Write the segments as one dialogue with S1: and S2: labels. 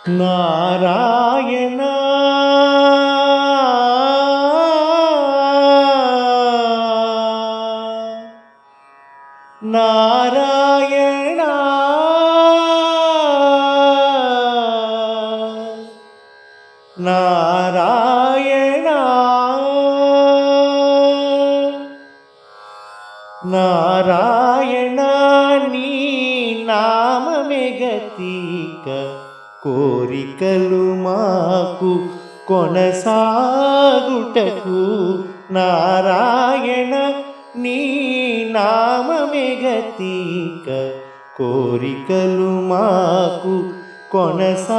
S1: నారాయణ నారాయణ నారాయణ నారాయణ నీ నామమే గతిక కోరికలు మాకు కొనసాగుటకు నారాయణ నీ నామమే గతిక కోరికలు మాకు కొనసాగుటకు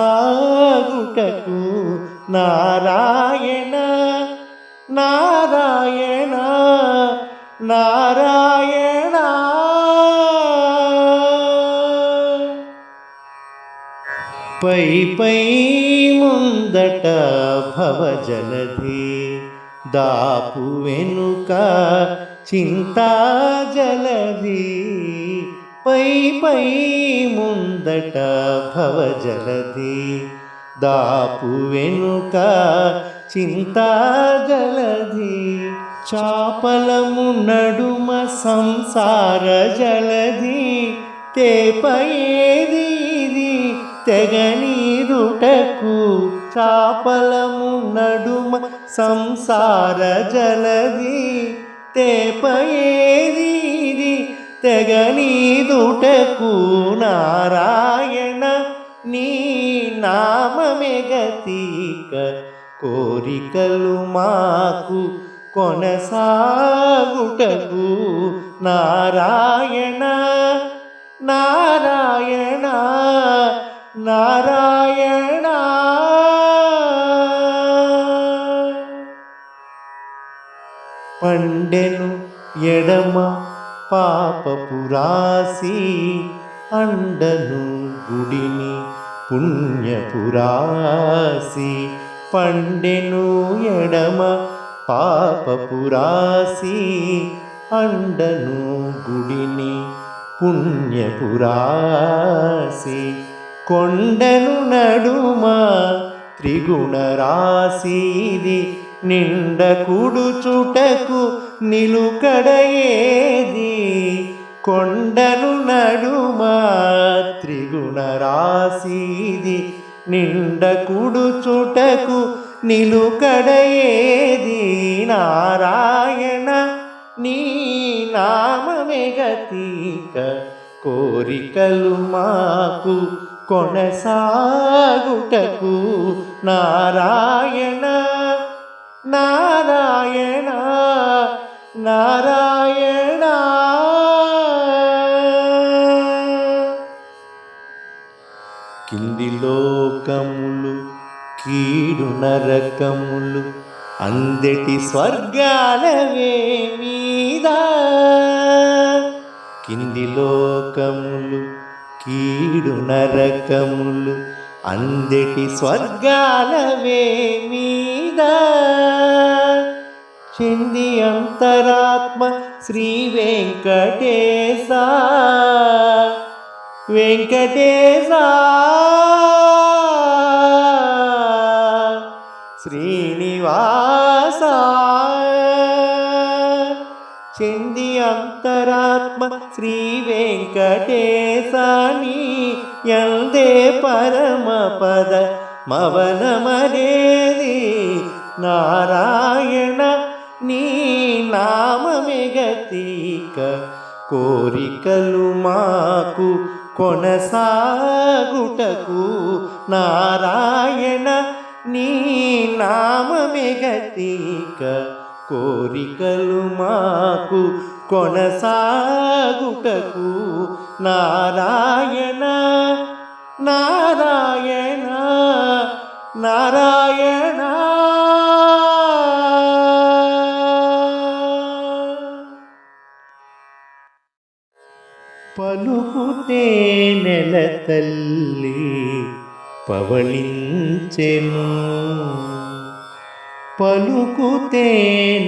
S1: నారాయణ నారాయణ నారాయణ పై పై ముందట భవజలధి దాపు వెనుక చింతా జలధి పై పై ముందట భవజలధి దాపు వెనుక చింతా జలధి చాపలము నడుమ సంసార జలధి తేపయేది తెగనీరుటకు చాపలము నడుమ సంసార జలధి తేపయేది తెగనీరుటకు నారాయణ నీ నామమే గతిక కోరికలు మాకు కొనసాగుటకు నారాయణ నారాయణ నారాయణ పండెను ఎడమ పాపపురాసి అండను గుడిని పుణ్యపురాసి పండెను ఎడమ పాపపురాసి అండను గుడిని పుణ్యపురాసి కొండను నడుమ త్రిగుణ రాశిది నిండ కుడుచుటకు నిలుకడయేది కొండను నడుమ త్రిగుణ రాశిది నిండ కుడుచుటకు నిలుకడయేది నారాయణ నీ నామమే గతిక కోరికలు మాకు కొనసాగుటకు నారాయణ నారాయణ నారాయణ కింది లోకములు కీడు నరకములు అందెటి స్వర్గాలవే మీద కింది లోకములు కీడు నరకములు అందెటి స్వర్గాలవే మీద చెంది అంతరాత్మ శ్రీ వెంకటేశ వెంకటేశ శ్రీనివాస చెంది అంతరాత్మ శ్రీ వెంకటేశాని యందే పరమ పద మవనమనేది నారాయణ నీ నామమే గతిక కోరికలు మాకు కొనసాగుటకు నారాయణ నీ నామమే గతిక కోరికలు మాకు కొనసాగుటకు నారాయణ నారాయణ నారాయణ పలుకుతే నెల తల్లి పవళించెను పలుకుతే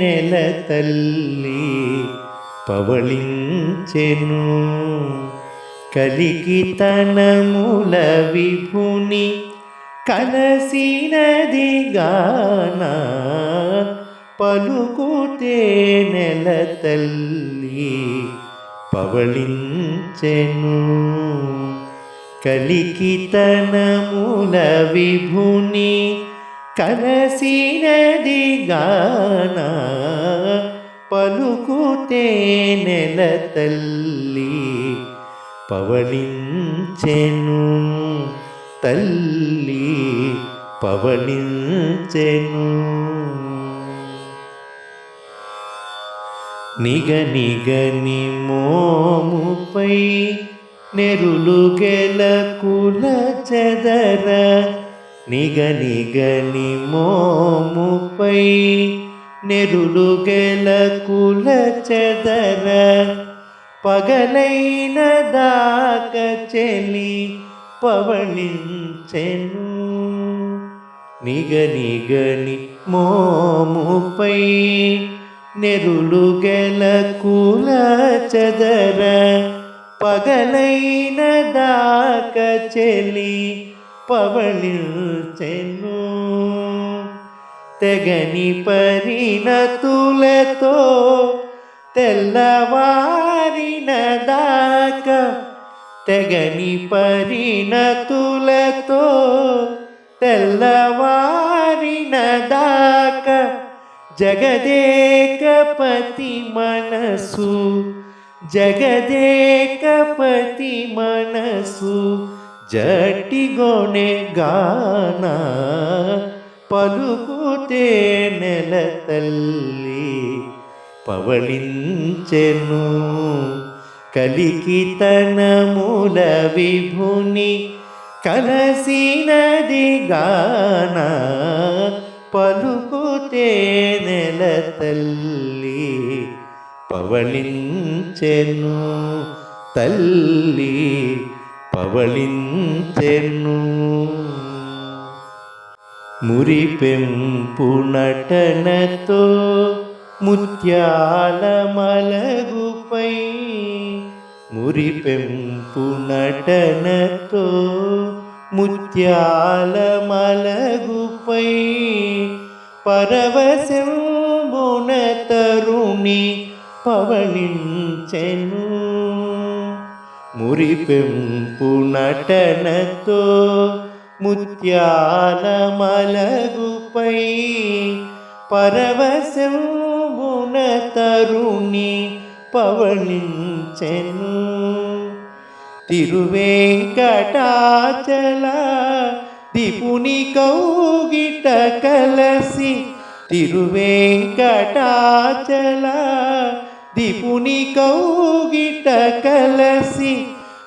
S1: నెల తల్లి పవళించెను కలికి తనముల విభుని కలసినది గాన పలుకుతే నెల తల్లి పవళించెను. కలికితనముల విభుని కలసినది గాన పలుకుతే నెల తల్లి పవళించెను. తల్లి పవళించెను. నిగనిగని మోముపై నెరులు గెలకుల చెదర. నిగనిగని మోముపై నెరులు గెలకుల చెదర. పగలైన దాక చెలి పవళించెను. నిగనిగని మోముపై నెరులు గెలకుల చెదర. పగలైన దాక చెలి పవళించెను. తెగని పరిణతులతో తెల్లవారిన దాక. తెగని పరిణతులతో తెల్లవారిన దాక. జగదేకపతి మనసు జగదేకపతి మనసు జటిగొనె గాన పలుకుతే నెల తల్లి పవళించెను. కలికితనముల విభుని కలసినది గాన పలుకుతే నెల తల్లి పవళించెను. తల్లి పవళించెను. మురిపెంపు నటనతో ముత్యాల మలగుపై. మురిపెంపు నటనతో ముత్యాల మలగుపై. పరవశంబున తరుణి పవళించెను. మురిపెంపు నటనతో ముత్యాల మలగుపై. పరవశంబున తరుణి పవళించెను. తిరువేంకటాచల దిపుని కౌగిట కలసి. తిరువేంకటాచల దిపుని కౌగిట కలసి.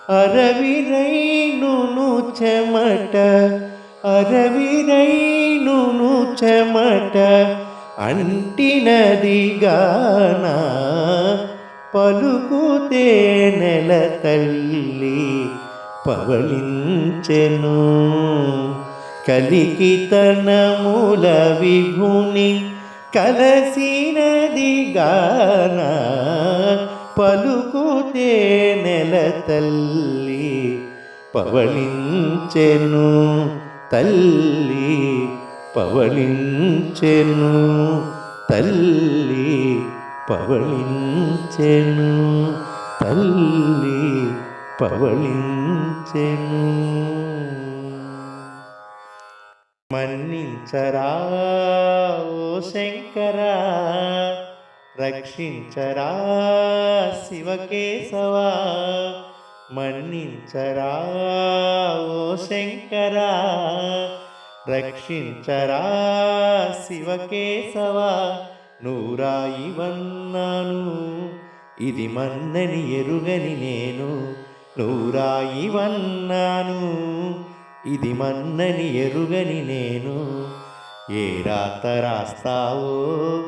S1: అరవిరైనును చెమట అరవిరైనును చెమట అంటినది గాన పలుకుతే నెల తల్లి పవళించెను. కలికితనముల విభుని కలసినది గాన పలుకుతే నెల తల్లి పవళించెను. తల్లి పవళించెను. తల్లి పవళించెను. తల్లి పవళించెను. మన్నించరా ఓ శంకరా, రక్షించరా శివకేశవా. మన్నించరా ఓ శంకరా, రక్షించరా శివకేశవా. నూరాయి వన్నాను ఇది మన్నని ఎరుగని నేను. నూరాయి వన్నాను ఇది మన్నని ఎరుగని నేను. ఏ రాత రాస్తావో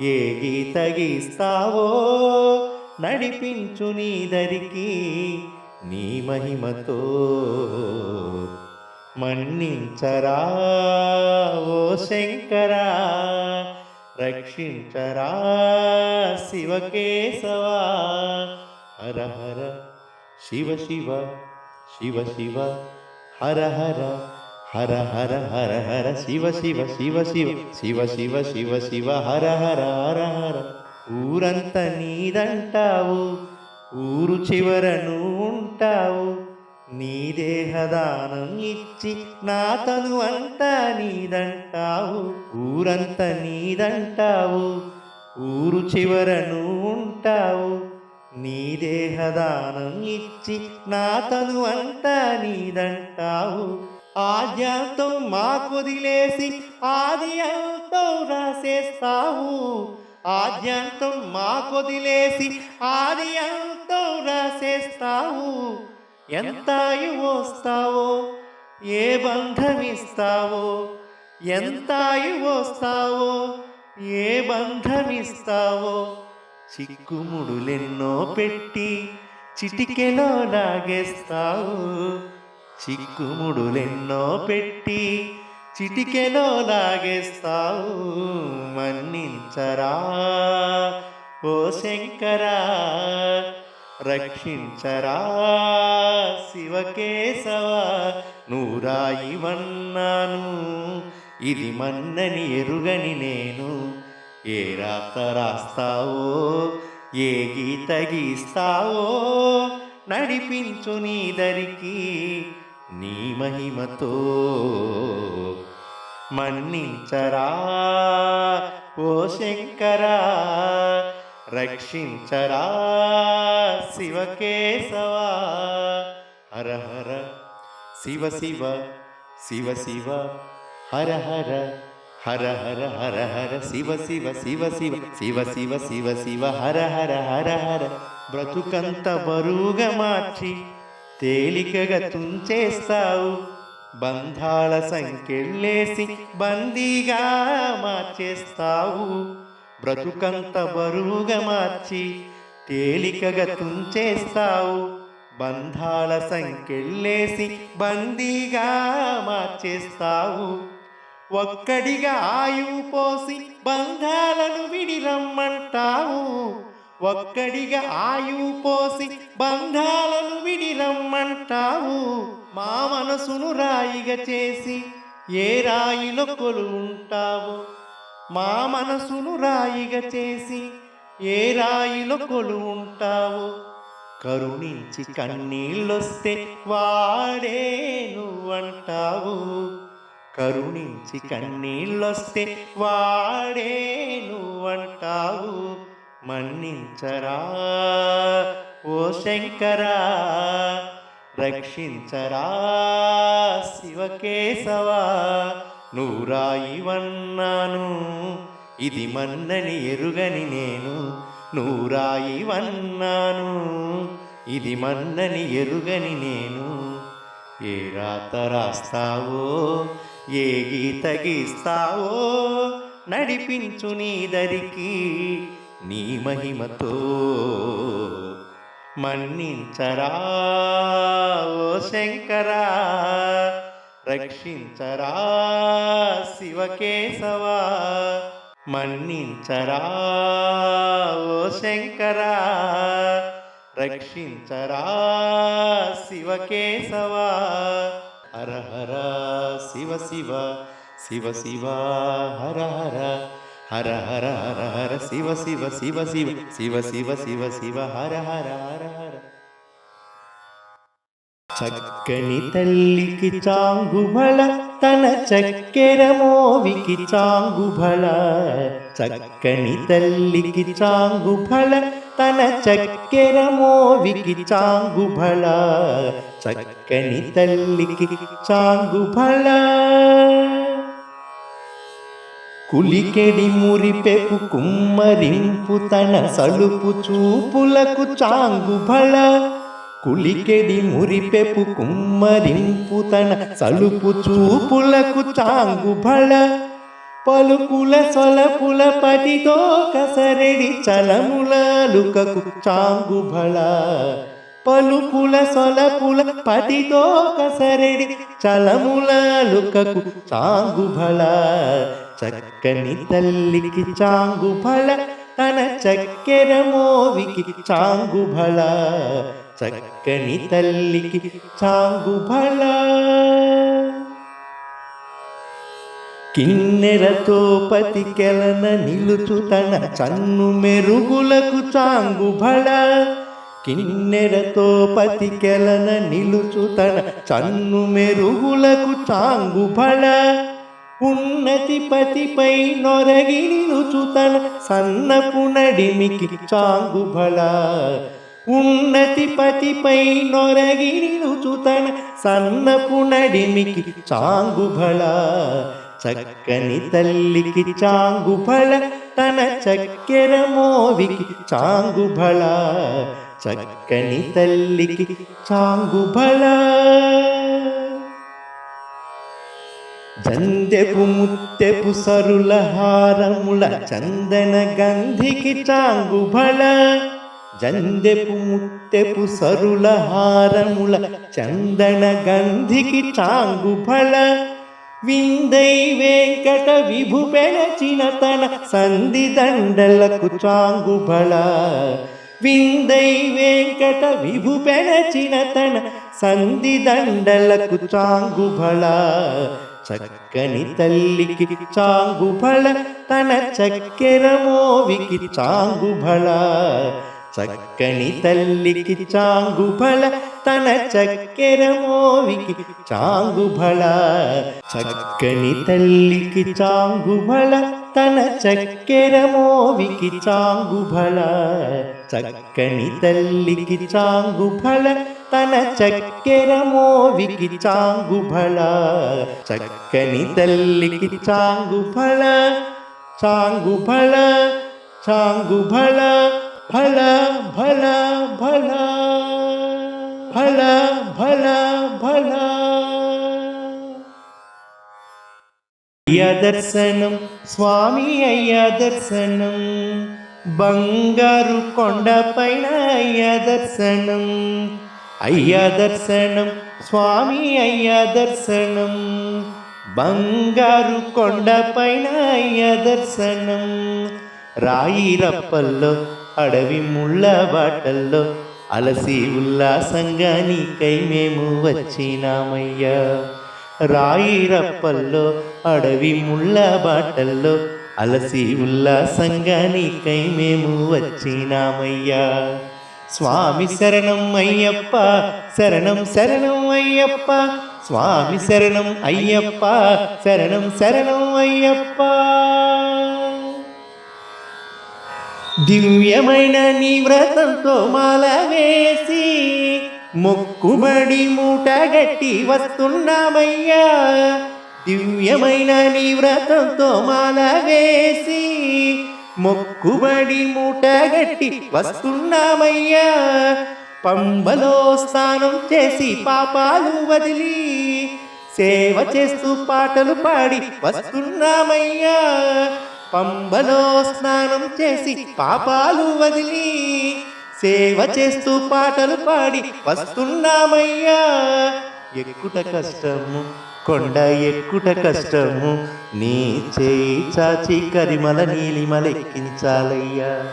S1: ఏ గీత గీస్తావో నడిపించు నీ దరికి నీ మహిమతో. మన్నించరా ఓ శంకరా, రక్షించరా శివకేశవా. హర హర శివ శివ శివ శివ హర హర హర హర హర హర శివ శివ శివ శివ శివ శివ శివ శివ హర హర హర హర. ఊరంతా నీదంటావు, ఊరు చివరను ఉంటావు, నీ దేహదానం ఇచ్చి నా తను అంతా నీదంటావు. ఊరంతా నీదంటావు, ఊరు చివరను ఉంటావు, నీ దేహదానం ఇచ్చి నా తను అంతా నీదంటావు. ఆద్యంతం మాకొదిలేసి ఆది అంతం రాసేస్తావు. ఆద్యంతం మాకొదిలేసి ఆది అంతం రాసేస్తావు. ఎంత ఆయువోస్తావో, ఏ బంధమిస్తావో, ఎంత ఆయువోస్తావో, ఏ బంధమిస్తావో, చిక్కుముడులెన్నో పెట్టి చిటికెలో లాగేస్తావు. చిక్కుముడులెన్నో పెట్టి చిటికెలో లాగేస్తావు. మన్నించరా ఓ శంకరా, రక్షించరా శివకేశవ. నూరాయివన్నాను, ఇది మన్నని ఎరుగని నేను. ఏ రాత రాస్తావో, ఏ గీత గీస్తావో, నడిపించు నీ దరికి నీ మహిమతో. మన్నించరా ఓ శంకరా, రక్షించరా శివకేశవ. హర హర శివ శివ శివ శివ హర హర హర హర హర హర శివ శివ శివ శివ శివ శివ శివ శివ హర హర హర హర. బ్రతుకంత బరువుగా మార్చి తేలికగా తుంచేస్తావు. బంధాల సంకెళ్ళేసి బందీగా మార్చేస్తావు. బ్రతుకంత బరువుగా మార్చి తేలికగా తుంచేస్తావు. బంధాల సంకెళ్ళేసి బందీగా మార్చేస్తావు. ఒక్కడిగా ఆయువు పోసి బంధాలను విడిరమ్మంటావు. ఒక్కడిగా ఆయువు పోసి బంధాలను విడిరమ్మంటావు. మా మనసును రాయిగా చేసి ఏ రాయిలో కొలువుంటావు. మా మనసును రాయిగా చేసి ఏ రాయిలో కొలువుంటావు. కరుణించి కన్నీళ్ళొస్తే వాడే నువ్వంటావు. కరుణించి కన్నీళ్ళొస్తే వాడే నువ్వంటావు. మన్నించరా ఓ శంకరా, రక్షించరా శివకేశవ. నూరాయివన్నాను, ఇది మన్నని ఎరుగని నేను. నూరాయివన్నాను, ఇది మన్నని ఎరుగని నేను. ఏ రాత రాస్తావో, ఏ గీత గీస్తావో, నడిపించు నీ దరికి నీ మహిమతో. మన్నించరా ఓ శంకరా, రక్షించరా శివకేశవ. మన్నించరా ఓ శంకరా, రక్షించరా శివకేశవ. హర హర శివ శివ శివ శివ హర హర హర హర హర హర శివ శివ శివ శివ శివ శివ శివ శివ హర హర హర హర. చక్కని తల్లికి చాంగుబళ, తన చక్కెర మోవికి చాంగుబళ. చక్కని తల్లికి చాంగుబళ, తన చక్కెర మోవికి చాంగుబళ. చక్కని తల్లికి చాంగుబళ. కులికెడి మురిపెపు కుమ్మరింపు తన సలుపు చూపులకు చాంగుబళ. కులికెడి మురిపెపు కుమ్మరింపు తన సలుపు చూపులకు చాంగుబళ. పలుకుల సొలపుల పటితో కసరెడి చలములాలుకకు చాంగుబళ. పలుకుల సొలపుల పటితో కసరెడి చలములాలుకకు చాంగుబళ. చక్కని తల్లికి చాంగుబళ, తన చక్కెర మోవికి చాంగుబళ. చక్కని తల్లికి చాంగుబళ. కిన్నెరతో పతికెలన నిలుచు తన చన్ను మెరుగులకు చాంగుబళ. కిన్నెరతో పతికెలన నిలుచు తన చన్ను మెరుగులకు చాంగుబళ. ఉన్నతి పతిపై నొరగి నిలుచు తన సన్నపు నడిమికి చాంగుబళ. ఉన్నతి పతిపై నొరగి నిలుచు తన సన్నపు నడిమికి చాంగుబళ. చక్కని తల్లికి చాంగుబళ తన చక్కెర మోవికి చాంగుబళ. చక్కని తల్లికి చాంగుబళ. జందెపు ముత్తెపు సరుల హారముల చందన గంధికి చాంగుబళ. జందెపు ముత్తెపు సరుల హారముల చందన గంధికి చాంగుబళ. విందై వెంకట విభు పెనచిన తన సంధి దండలకు చాంగుబళ. విందై వెంకట విభు పెనచిన తన సంధి దండలకు చాంగుబళ. చక్కని తల్లికి చాంగుబళ తన చక్కెర మోవికి చాంగుబళ. చక్కని తల్లికి చాంగుబళ తన చక్కెర మోవికి చాంగుబళ. చక్కని తల్లికి చాంగుబళ తన చక్కెర మోవికి చాంగుబళ. చక్కని తల్లికి చాంగుబళ తన చక్కెర మోవికి చాంగుబళ. చక్కని తల్లికి చాంగుబళ. చాంగుబళ చాంగుబళ. భళ భళ భళ భళ భళ భళ. అయ్యా దర్శనం స్వామి అయ్యా దర్శనం. బంగారు కొండపైన అయ్యా దర్శనం. అయ్యా దర్శనం స్వామి అయ్యా దర్శనం. బంగారు కొండపైన అయ్యా దర్శనం. రాయి రప్పల్లో అడవి ముళ్ళ బాటల్లో అలసి ఉల్లాసంగా నీకై మేము వచ్చినామయ్యా. రాయి రప్పల్లో అడవి ముళ్ళ బాటల్లో అలసి ఉల్లాసంగా నీకై మేము వచ్చినామయ్యా. స్వామి శరణం అయ్యప్ప శరణం శరణం అయ్యప్ప. స్వామి శరణం అయ్యప్ప శరణం శరణం అయ్యప్ప. దివ్యమైన నీ వ్రతంతో మాల వేసి మొక్కుబడి మూటగట్టి వస్తున్నామయ్యా. దివ్యమైన నీ వ్రతంతో మాల వేసి మొక్కుబడి మూటగట్టి వస్తున్నామయ్యా. పంబలో స్నానం చేసి పాపాలు వదిలి సేవ చేస్తూ పాటలు పాడి వస్తున్నామయ్యా. పంబలో స్నానం చేసి పాపాలు వదిలి సేవ చేస్తూ పాటలు పాడి వస్తున్నామయ్యా. ఎక్కుట కష్టము కొండ ఎక్కుట కష్టము నీ చేయి చాచి కరిమల నీలిమలెక్కించాలయ్యా.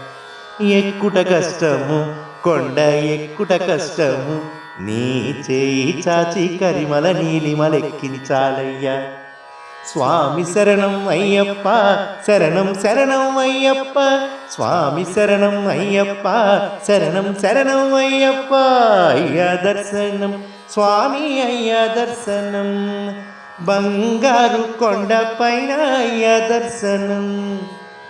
S1: ఎక్కుట కష్టము కొండ ఎక్కుట కష్టము నీ చేయి చాచి కరిమల నీలిమలెక్కించాలయ్యా. స్వామి శరణం అయ్యప్ప శరణం శరణం అయ్యప్ప. స్వామి శరణం అయ్యప్ప శరణం శరణం అయ్యప్ప. అయ్యా దర్శనం స్వామి అయ్యా దర్శనం. బంగారు కొండపైన అయ్యా దర్శనం.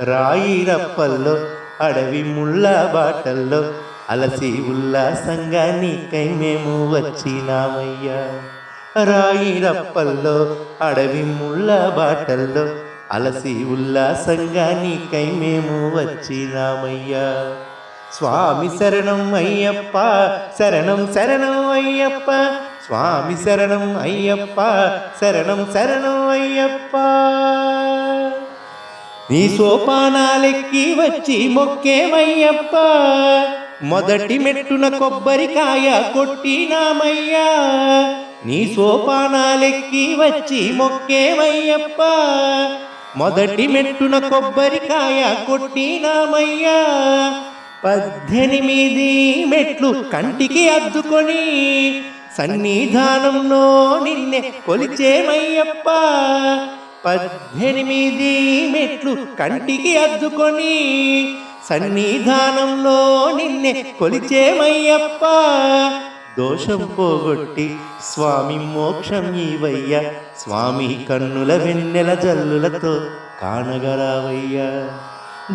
S1: రాయి రప్పల్లో అడవి ముళ్ళ బాటల్లో అలసి ఉల్లాసంగా నీకై మేము వచ్చినామయ్యా. రాయి రప్పల్లో అడవి ముళ్ళ బాటల్లో అలసి ఉల్లాసంగా నీకై మేము వచ్చినామయ్యా. స్వామి శరణం అయ్యప్ప శరణం శరణం అయ్యప్ప. స్వామి శరణం అయ్యప్ప శరణం శరణం అయ్యప్ప. నీ సోపానాలెక్కి వచ్చి మొక్కేమయ్యప్ప. మొదటి మెట్టున కొబ్బరికాయ కొట్టినామయ్యా. నీ సోపానాలెక్కి వచ్చి మొక్కేమయ్యప్ప. మొదటి మెట్టున కొబ్బరికాయ కొట్టినామయ్యా. 18 మెట్లు కంటికి అద్దుకొని సన్నిధానంలో నిన్నే కొలిచేమయ్యప్ప. 18 మెట్లు కంటికి అద్దుకొని సన్నిధానంలో నిన్నే కొలిచేమయ్యప్ప. దోషం పోగొట్టి స్వామి మోక్షం ఇవయ్యా, స్వామి కన్నుల వెన్నెల జల్లులతో కానగరావయ్యా.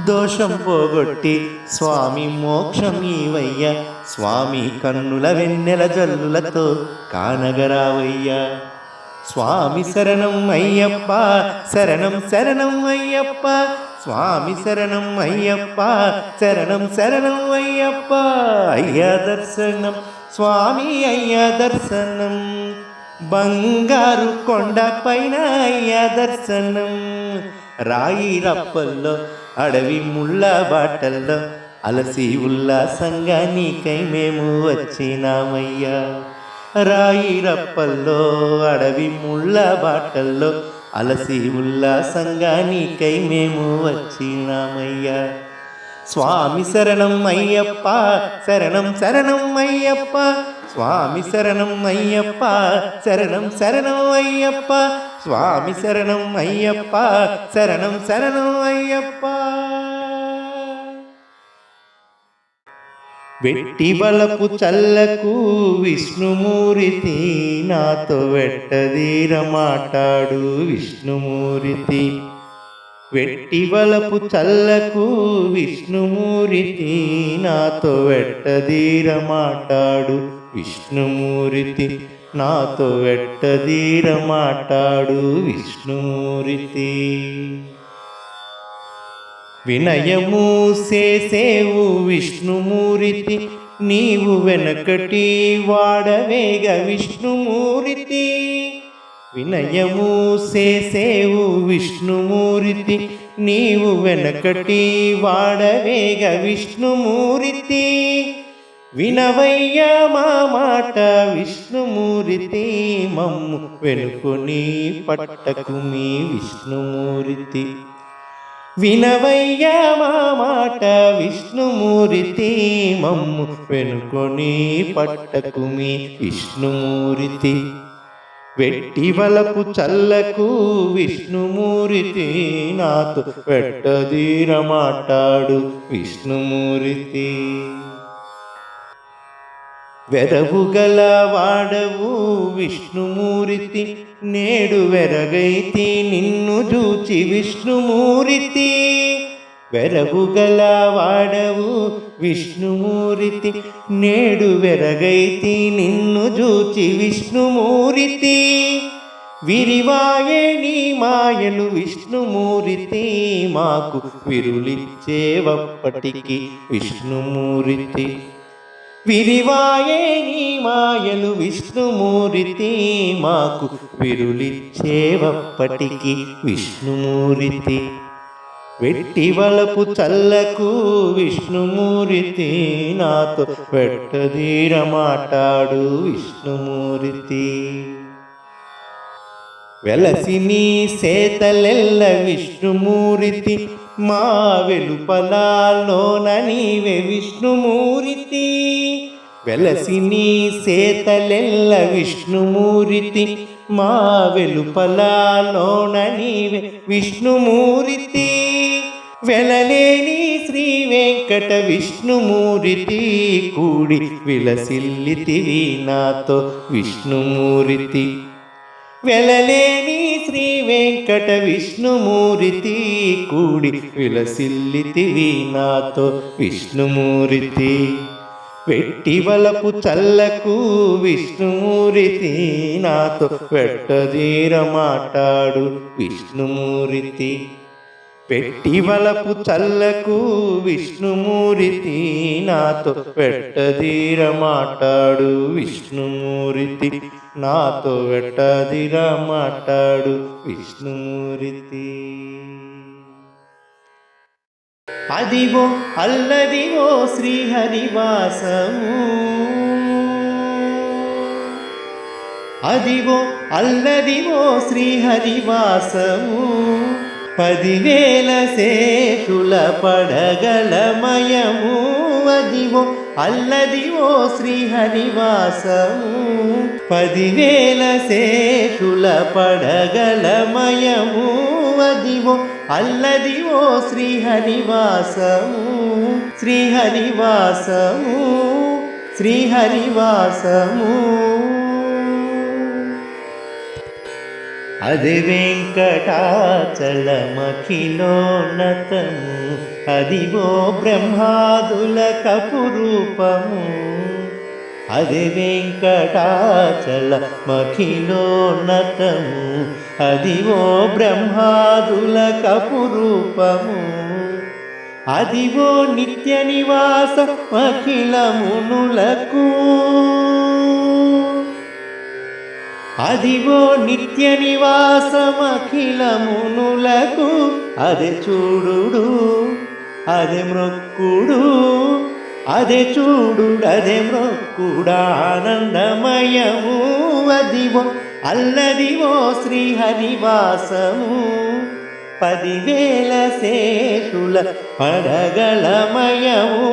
S1: దోషం పోగొట్టి స్వామి మోక్షం ఇవయ్యా, స్వామి కన్నుల వెన్నెల జల్లులతో కానగరావయ్యా. స్వామి శరణం అయ్యప్ప, శరణం శరణం అయ్యప్ప, స్వామి శరణం అయ్యప్ప, శరణం శరణం అయ్యప్ప. అయ్యా దర్శనం స్వామి, అయ్యా దర్శనం, బంగారు కొండ పైన అయ్యా దర్శనం. రాయి రప్పల్లో అడవి ముళ్ళ బాటల్లో అలసి ఉల్లాసంగా నీకై మేము వచ్చినామయ్యా. రాయి రప్పల్లో అడవి ముళ్ళ బాటల్లో అలసి ఉల్లాసంగా నీకై మేము వచ్చినామయ్యా. స్వామి శరణం అయ్యప్ప, శరణం శరణం అయ్యప్ప, స్వామి శరణం అయ్యప్ప, శరణం శరణం అయ్యప్ప, స్వామి శరణం అయ్యప్ప, శరణం శరణం అయ్యప్ప. వెట్టి వలపు చల్లకు విష్ణుమూర్తి, నాతో వెట్టదీర మాటాడు విష్ణుమూర్తి. వెట్టి వలపు చల్లకు విష్ణుమూర్తి, నాతో వెట్టదీర మాటాడు విష్ణుమూర్తి, నాతో వెట్టదీర మాటాడు విష్ణుమూర్తి. వినయము చేసేవు విష్ణుమూర్తి, నీవు వెనకటి వాడవేగ విష్ణుమూర్తి. వినయము చేసేవు విష్ణుమూర్తి, నీవు వెనకటి వాడవేగ విష్ణుమూర్తి. వినవయ్య మా మాట విష్ణుమూర్తి, మమ్ము వెనుకొని పట్టకు మీ విష్ణుమూర్తి. వినవయ్య మా మాట విష్ణుమూర్తి, మమ్ము వెనుకొని పట్టకు మీ విష్ణుమూర్తి. వెట్టి వలపు చల్లకు విష్ణుమూర్తి, నాతో వెట్టదీర మాటాడు విష్ణుమూర్తి. వెరవు గల వాడవు విష్ణుమూర్తి, నేడు వెరగైతి నిన్ను చూచి విష్ణుమూర్తి. వెరవు గల వాడవు విష్ణుమూర్తి, నేడు వెరగైతి నిన్ను చూచి విష్ణుమూర్తి. విరివాయే నీ మాయలు విష్ణుమూర్తి, మాకు విరులిచ్చేవప్పటికి విష్ణుమూర్తి. విరివాయే నీ మాయలు విష్ణుమూర్తి, మాకు విరులిచ్చేవప్పటికి విష్ణుమూర్తి. వెట్టి వలపు చల్లకు విష్ణుమూర్తి, నాతో వెట్టదీర మాటాడు విష్ణుమూర్తి. వెలసి నీ సేతలెల్ల విష్ణుమూర్తి, మా వెలుపలాల్లోన నీవే విష్ణుమూర్తి. వెలసి నీ సేతలెల్ల విష్ణుమూర్తి, మా వెలుపలాల్లోన నీవే విష్ణుమూర్తి. వెలలేని శ్రీ వెంకట విష్ణుమూర్తి, కూడి విలసిల్లితివి నాతో విష్ణుమూర్తి. వెలలేని శ్రీ వెంకట విష్ణుమూర్తి, కూడి విలసిల్లితివి నాతో విష్ణుమూర్తి. వెట్టి వలపు చల్లకు విష్ణుమూర్తి, నాతో వెట్టదీర మాటాడు విష్ణుమూర్తి. వెట్టి వలపు చల్లకు విష్ణుమూర్తి, నాతో వెట్టదీర మాటాడు విష్ణుమూర్తి, నాతో వెట్టదీర మాటాడు విష్ణుమూర్తి. అదివో అల్లదివో శ్రీహరివాసము, అదివో అల్లదివో శ్రీహరివాసము. 10,000 శేషుల పడగలమయము, అదివో అల్లదివో శ్రీహరివాసము. 10,000 శేషుల పడగలమయము అదివో అల్లదివో శ్రీహరివాసము శ్రీహరివాసము శ్రీహరివాసము అది వెంకటాచలమఖిలోన్నతము అదివో బ్రహ్మాదుల కపురూపము అది వెంకటాచలమఖిలోన్నతము అదివో బ్రహ్మాదుల కపురూపము అదివో నిత్య నివాస అఖిలమునులకు అదివో నిత్య నివాసమఖిలమునులకు అదే చూడుడు అదే మ్రొక్కుడు అదే చూడుడు అదే మ్రొక్కుడానందమయము అదివో అల్లదివో శ్రీహరివాసము 10,000 శేషుల పడగలమయము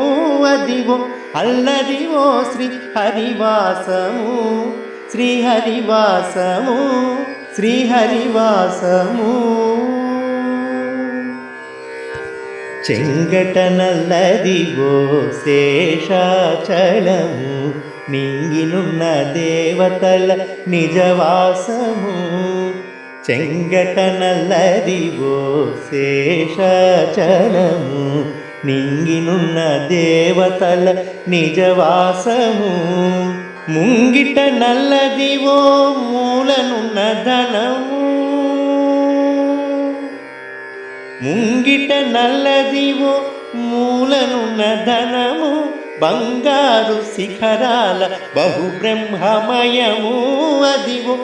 S1: అదివో అల్లదివో శ్రీహరివాసము శ్రీహరివాసము శ్రీహరివాసము చెంగట నల్లదివో శేషాచలము నింగినున్న దేవతల నిజవాసము చెంగట నల్లదివో శేషాచలము నింగినున్న దేవతల నిజవాసము ముంగిట నల్లదివో మూలనున్న ధనము ముంగిట నల్లదివో మూలనున్న ధనము బంగారు శిఖరాల బహుబ్రహ్మమయము అదివో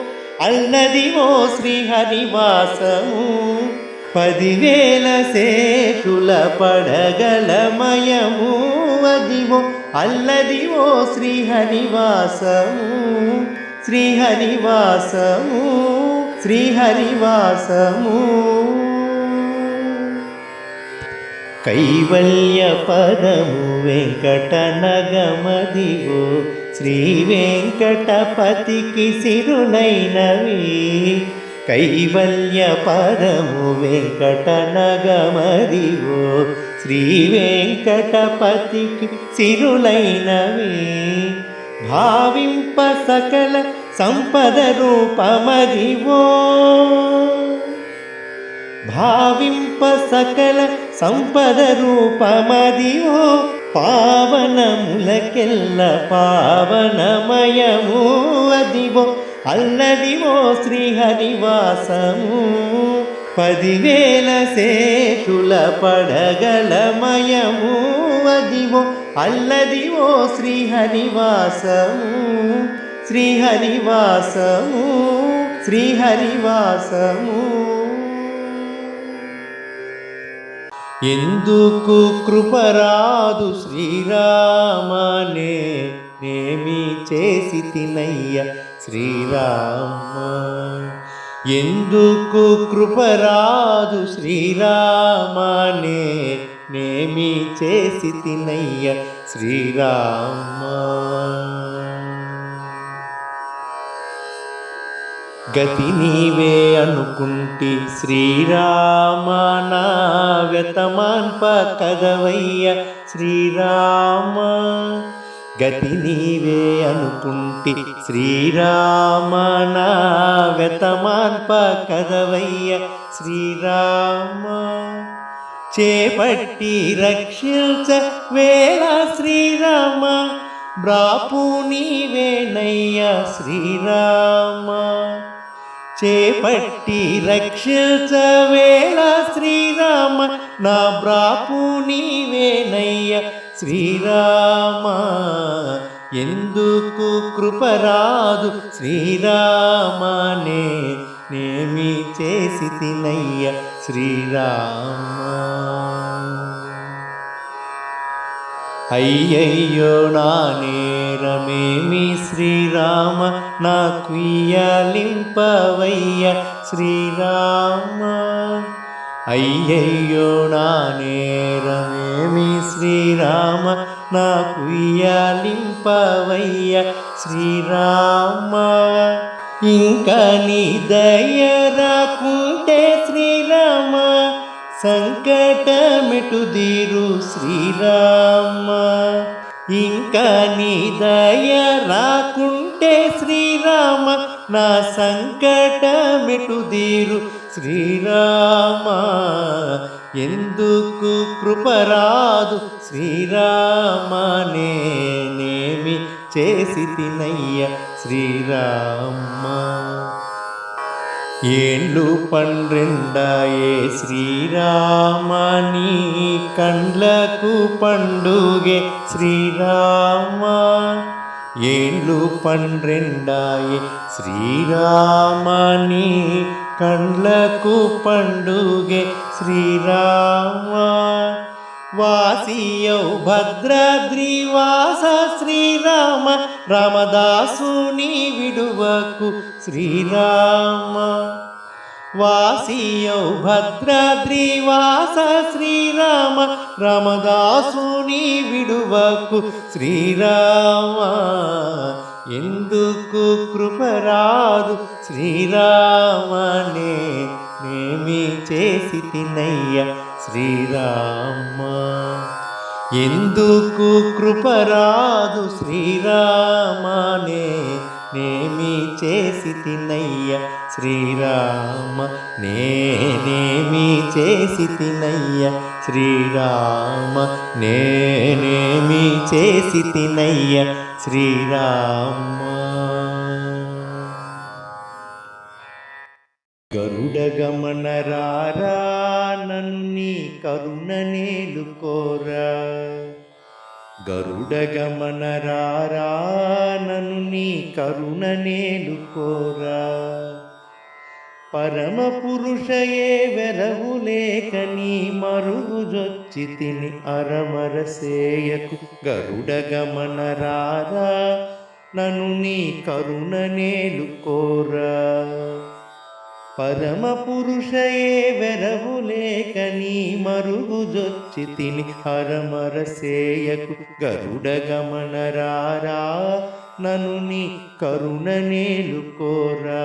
S1: అల్లదివో శ్రీహరివాసము 10,000 శేషుల పడగలమయము అదివో అల్లదివో శ్రీహరివాసము శ్రీహరివాసము శ్రీహరివాసము కైవల్య పదము వెంకటనగమదివో శ్రీ వెంకటపతికి సిరునైనవి కైవల్య పదము వెంకటనగమదివో శ్రీ వెంకటపతికి సిరులైనవి భావింప సకల సంపద రూపమదివో భావింప సకల సంపద రూపమదివో పావనములకెల్ల పావనమయము అదివో అల్లదివో శ్రీహరివాసము 10,000 శేషుల పడగలమయము అదివో అల్లదివో శ్రీహరివాసము శ్రీహరివాసము శ్రీహరివాసము ఎందుకు కృపరాదు శ్రీరామనే నేమి చేసి తినయ్య శ్రీరామ ఎందుకు కృపరాదు శ్రీరామనే నేమి చేసి తినయ్య శ్రీరామ గతి నీవే అనుకుంటి శ్రీరామ నా వ్యతమాన్ప కదవయ్య శ్రీరామ గతి నీవే అనుకుంటి శ్రీరామ నా వ్యతమాన్ప కదవయ్య శ్రీరామ చేపట్టి రక్షించ వేళ శ్రీరామ బ్రాపు నీవేనయ్య శ్రీరామ చేపట్టి రక్షించవేళ శ్రీరామ నా బ్రాపు నీవేనయ్య శ్రీరామ ఎందుకు కృపరాదు శ్రీరామనే నేమి చేసి తినయ్య శ్రీరామ అయ్యయ్యో నా నేరమేమి శ్రీరామ నాకు ఇయ్యాలింపవయ్య శ్రీరామ అయ్యయ్యో నా నేరమేమి శ్రీరామ నాకు ఇయ్యాలింపవయ్య శ్రీరామ. ఇంకా నీ దయ రాకుంటే శ్రీరామ, సంకటమెటు దీరు శ్రీరామ. ఇంకా నీ దయ రాకుంటే శ్రీరామ, నా సంకటమెటు దీరు శ్రీరామ. ఎందుకు కృపరాదు శ్రీరామ, నేనేమి చేసి తినయ్య శ్రీరామ. ఏండ్లు 12 శ్రీరామ, నీ కండ్లకు పండుగే శ్రీరామ. ఏండ్లు 12 శ్రీరామ, నీ కండ్లకు పండుగే శ్రీరామ. వాసియౌ భద్రాద్రివాస శ్రీరామ, రామదాసుని విడువకు శ్రీరామ. వాసియౌ భద్రాద్రివాస శ్రీరామ, రామదాసుని విడువకు శ్రీరామ. ఎందుకు కృపరాదు శ్రీరామ, నేమి చేసి తినయ్య శ్రీరామ. ఎందుకు కృపరాదు శ్రీరామ, నేమి చేసి తినయ్య శ్రీరామ. నేనేమి చేసి తినయ్య శ్రీరామ, నేనేమి చేసి తినయ్య శ్రీరామ. గరుడ గమన రారా, నన్ను నీ కరుణ నేలుకోరా. గరుడ గమన రారా, నన్ను నీ కరుణ నేలుకోరా. పరమ పురుషయే వెరవులేక నీ మరుగుజొచ్చి తిని అరమరసేయకు. గరుడ గమన రారా, నన్ను నీ కరుణ నేలుకోరా. పరమ పురుషయే వెరవులేక నీ మరుగుజొచ్చి తిని హరమరసేయకు. గరుడ గమన రారా, నన్ను నీ కరుణ నేలుకోరా.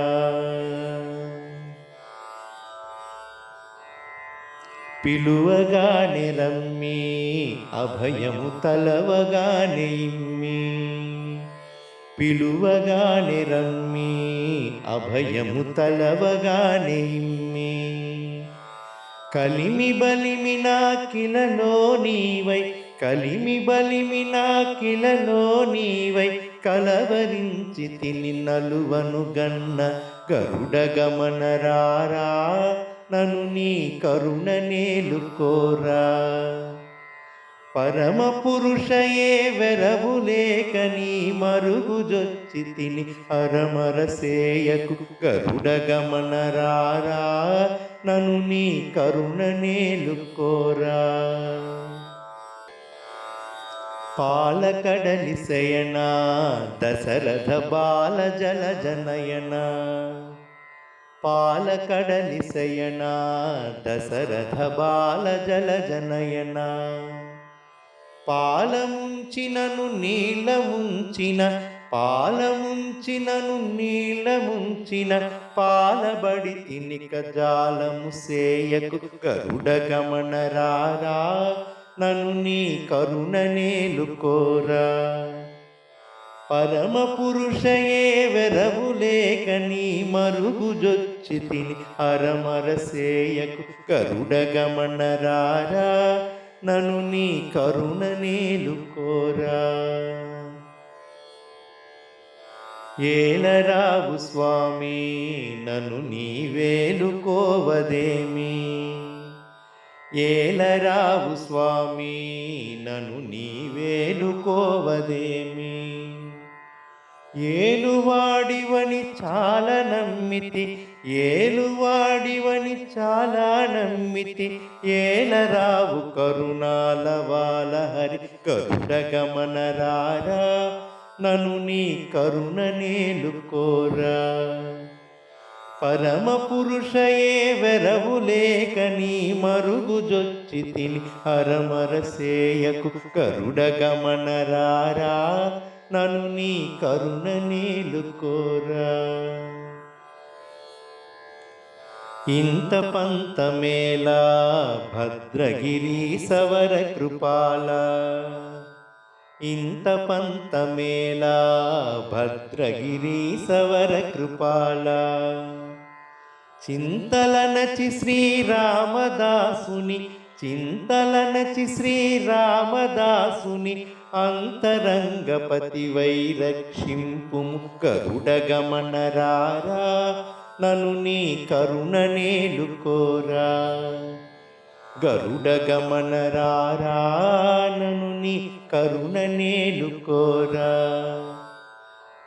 S1: పిలువగానే రమ్మి, అభయము తలవగానే ఇమ్మి. పిలువగానే రమ్మి, అభయము తలవగానే ఇమ్మి. కలిమి బలిమి నాకిలలో నీవై, కలిమి బలిమి నాకిలలో నీవై. కలవరించి తిని నలువను గన్న. గరుడ గమన రారా, నన్ను నీ కరుణ నేలుకోరా. పరమ పురుషయే వెరవులేక నీ మరుగుజొచ్చి తిని హరమరసేయకు. గరుడ గమన రారా, నన్ను నీ కరుణ నేలుకోరా. పాలకడలి శయన, దశరథ బాల జల జనయన. పాలకడలి శయన, దశరథ బాల జల జనయన. పాలముంచినను నీళ్ళముంచిన, పాలముంచినను నీళ్ళముంచిన. పాలబడి తినిక జాలము సేయకు. గరుడ గమన రారా, నన్ను నీ కరుణ నేలుకోరా. పరమ పురుషయే వెరవులేక నీ మరుగుజొచ్చి తిని హరమరసేయకు. గరుడ గమన రారా, నన్ను నీ కరుణ నేలుకోరా. ఏలరావు స్వామి, నన్ను నీ వేలుకోవదేమి. ఏలరావు స్వామి, నన్ను నీ వేలుకోవదేమి. ఏలువాడివని చాలా నమ్మితి, ఏలువాడివని చాలా నమ్మితి. ఏలరావు కరుణాల వాల హరి. గరుడ గమన రారా, నన్ను నీ కరుణ నేలుకోరా. పరమ పురుషయే వెరవులేక నీ మరుగుజొచ్చి తిని హరమరసేయకు. గరుడ గమన రారా, నన్ను నీ కరుణ నేలుకోరా. ఇంత పంతమేలా భద్రగిరి సవర కృపాల, ఇంత పంతమేలా భద్రగిరి సవర కృపాల. చింతలనచి శ్రీరామదాసుని, చింతలనచి శ్రీరామదాసుని అంతరంగపతి వైరక్షింపు గరుడగమనరారా. నన్ను నీ కరుణ నేలుకోరా. గరుడగమనరారా, నన్ను నీ కరుణ నేలుకోరా.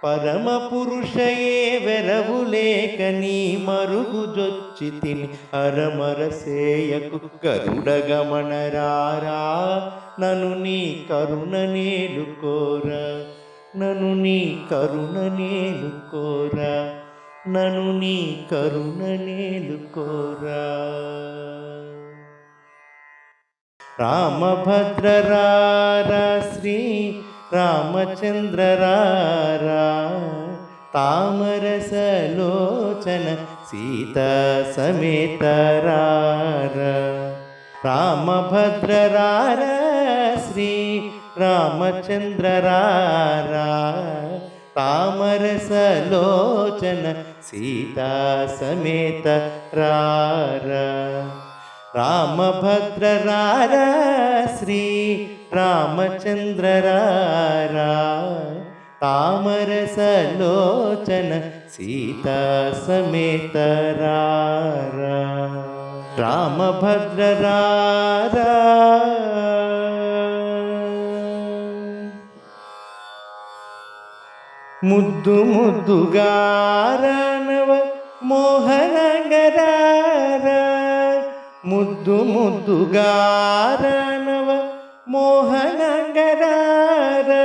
S1: పరమ పురుషయే వెరవులేక నీ మరుగుజొచ్చి తిని అరమరసేయకు గరుడగమనరారా. నన్ను నీ కరుణ నేలుకోరా. నన్ను నీ కరుణ నేలుకోరా. నన్ను నీ కరుణ నేలుకోరా. రామభద్రరారా శ్రీ రామచంద్రరారా. తామరసలోచన సీతా సమేతరారా. రామభద్రరారా శ్రీ రామచంద్రరారా. తామరసలోచన సీతా సమేత రారా. రామభద్రరారా శ్రీ రామచంద్రరారా. తామరసలోచన సీతా సమేత రారా. రామభద్రరారా. ముద్దు ముద్దుగారనవ మోహనంగరారా. ముద్దు ముద్దుగారనవ మోహనంగరారా.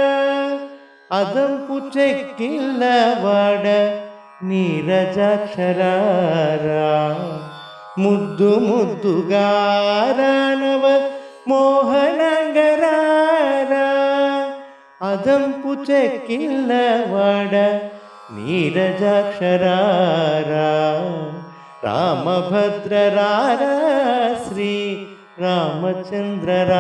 S1: అదంపు చెక్కిల్లవాడ నీరజాక్షరారా. ముద్దు ముద్దుగారనవ మోహనంగరారా. అదంపు చెక్కిల్లవాడ నీరజాక్షరారా. రామభద్రరారా శ్రీ రామచంద్రరారా.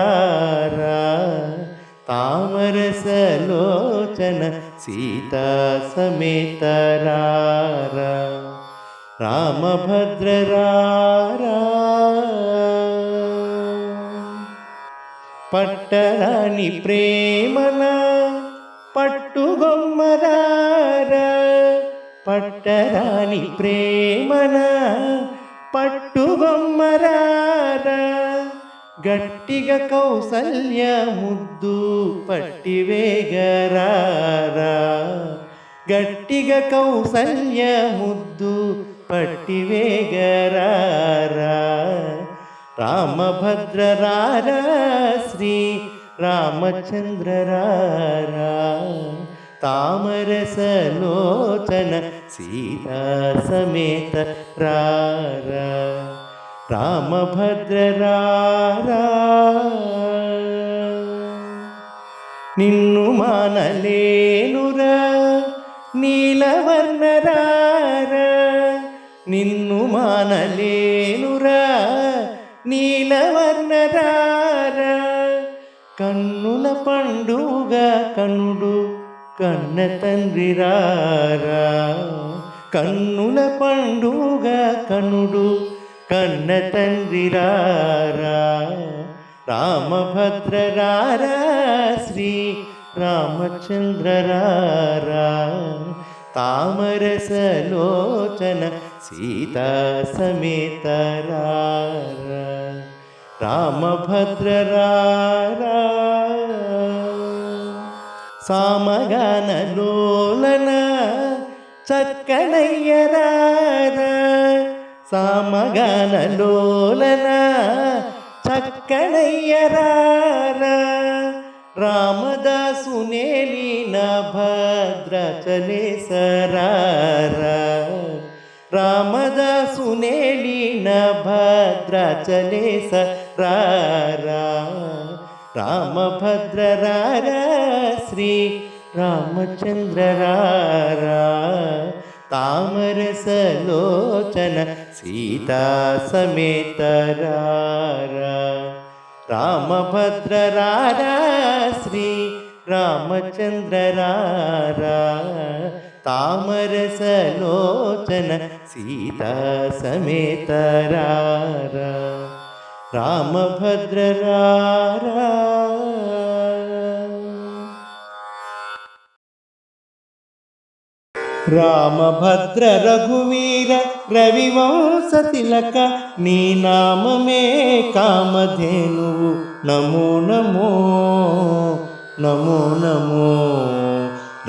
S1: తామరసలోచన సీతా సమేతరారా. రామభద్రరారా. పట్టరాని ప్రేమన పట్టుగొమ్మరారా. పట్టరాని ప్రేమన పట్టుగొమ్మరారా. గట్టిగా కౌసల్య ముద్దు పట్టివేగరారా. గట్టిగా కౌసల్య ముద్దు పట్టివేగరారా. రామభద్రరారా శ్రీ రామచంద్రరారా. తామరసలోచన సీతా సమేత రారా. రామభద్రరారా. నిన్ను మానలేనురా నీలవర్ణరారా. నిన్ను మానలేనురా నీలవర్ణరారా. కన్నుల పండుగ కనుడు కన్న తండ్రి రారా. కన్నుల పండుగ కనుడు కన్న తండ్రి రారా. రామభద్రరారా శ్రీ రామచంద్రరారా. తామరసలోచన సీతా సమేతరారా. రామభద్రరారా. సామగానలోలన చక్కనయ్యరారా. సామగానలోలన చక్కనయ్యరారా. రామదాసునేలిన భద్రాచలేశరారా. రామదాసునేలిన భద్రాచలేశరారా. రామభద్రరారా శ్రీ రామచంద్ర రారా తామరసలోచన సీతా సమేత రారా రామభద్ర రారా శ్రీ రామచంద్ర రారా తామరసలోచన సీతా సమేత రారా రామభద్ర రారా. రామభద్ర రఘువీర రవివంశ తిలక నీ నామమే కామధేనువు నమో నమో నమో నమో.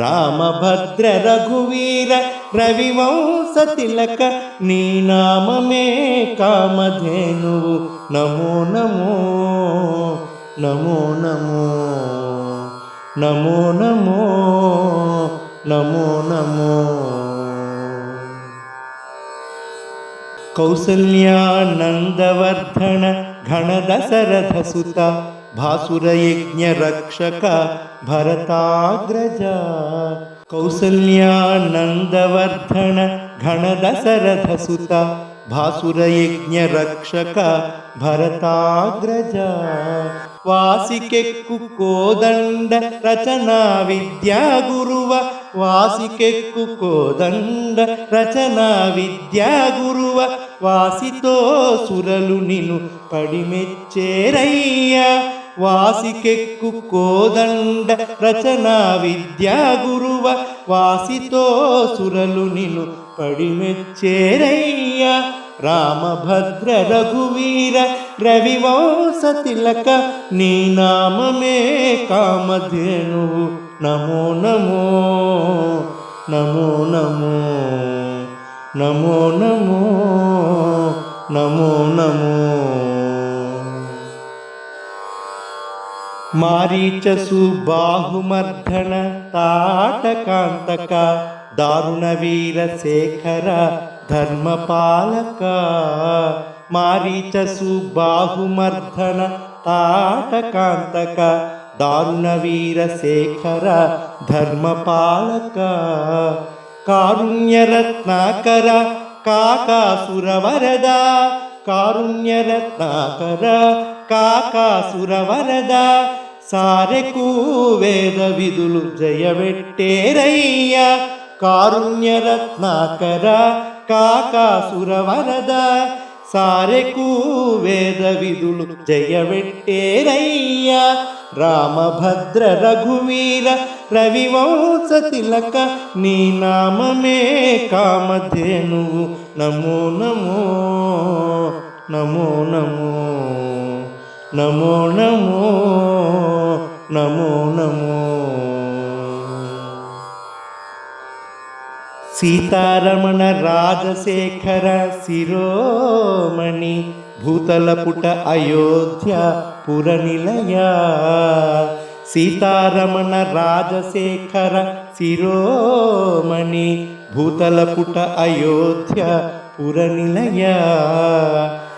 S1: రామభద్ర రఘువీర రవివంశ తిలక నీ నామమే కామధేనువు నమో నమో నమో నమో నమో నమో నమో నమో. కౌసల్యానందవర్ధన ఘన దశరథ సుత భాసుర యజ్ఞ రక్షక భరతాగ్రజ. కౌసల్యానందవర్ధన ఘన దశరథ సుత భాసుర యజ్ఞ రక్షక భరతాగ్రజ. వాసికెక్కు కోదండ రచనా విద్యా గురువ వాసికెక్కు కోదండ రచనా విద్యా గురువ వాసితో సురలు నిను పడిమెచ్చేరయ్యా వాసికెక్కు కోదండ రచనా విద్యా గురువ వాసితో సురలు నిను పడిమెచ్చేరయ్యా రామభద్ర రఘువీర రవివంశ తిలక నీ నామమే కామధేనువు నమో నమో నమో నమో నమో నమో నమో నమో. మారీచ సుబాహుమర్ధన తాటకాంతక దారుణ వీర శేఖర ధర్మపాలక. మారీచ సుబాహుమర్ధన తాటకాంతక దారుణ వీర శేఖర ధర్మపాలక. కారుణ్యరత్నాకర కాకాసుర వరద కారుణ్యరత్నాకర కాకాసుర వరద. సారెకు వేద విధులు జయవెట్టేరయ్యా కారుణ్యరత్నాకర కాకాసుర వరద. సారెకు వేద విధులు జయవెట్టేరయ్యా రామభద్ర రఘువీర రవివంశ తిలక నీ నామమే కామధేనువు నమో నమో నమో నమో నమో నమో నమో నమో. సీతారమణ రాజశేఖర శిరోమణి భూతలపుట అయోధ్య పురనిలయ. సీతారమణ రాజశేఖర శిరోమణి భూతలపుట అయోధ్య పురనిలయ.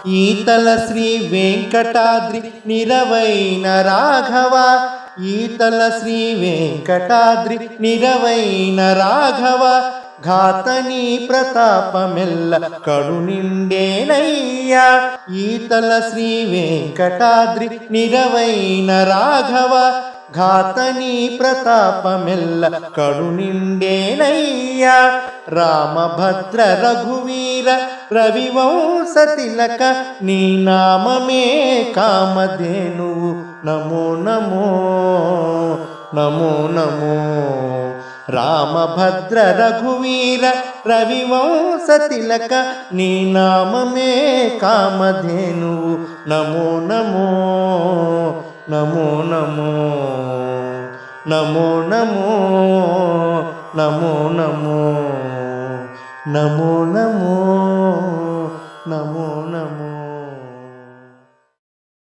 S1: ఈతల శ్రీ వెంకటాద్రి నిరవైన రాఘవ ఈతల శ్రీ వెంకటాద్రి నిరవైన రాఘవ. ఘాతని ప్రతాపమెల్ల కడునిండేనయ్యా ఈతల శ్రీ వెంకటాద్రి నిరవైన రాఘవ. ఘాతని ప్రతాపమెల్ల కడునిండేనయ్యా రామభద్ర రఘువీర రవివంశ తిలక నీ నామమే కామధేనువు నమో నమో నమో నమో. రామభద్ర రఘువీర రవివంశ తిలక నీ నామమే కామధేనువు నమో నమో నమో నమో నమో నమో నమో నమో నమో నమో నమో నమో.